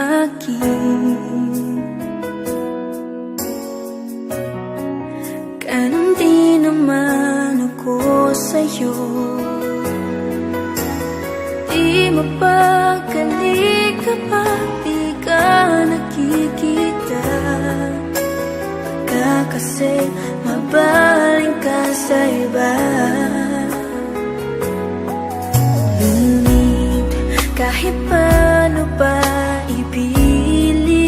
akin. Ganon din naman ako sa'yo. Di mapagkali kapag di ka nakikita. Baka kasi mabaling ka sa iba. Ngunit kahit paano pa ipilit,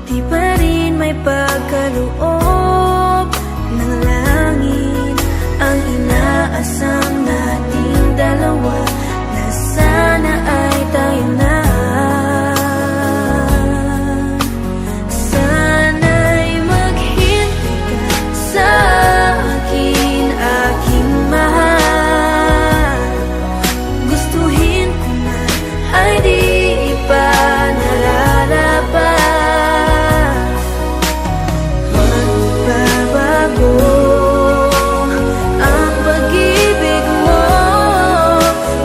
di pa rin may pagkaloob ng langit ang inaasam nating dalawa, na sana ay tayo na. Sana'y maghintay ka sa akin, aking mahal. Gustuhin ko na ay di pa nararapat. Magbabago ang pag-ibig mo,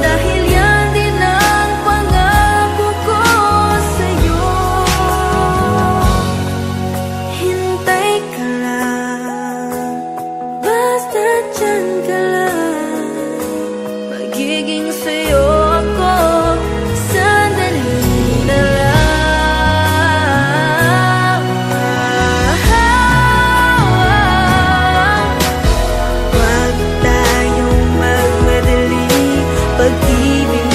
dahil yan din ang pangako ko sa'yo. Hintay ka lang, basta dyan ka lang. Magiging sa'yo ako sandali na lang. Huwag tayong magmadali, pag-ibig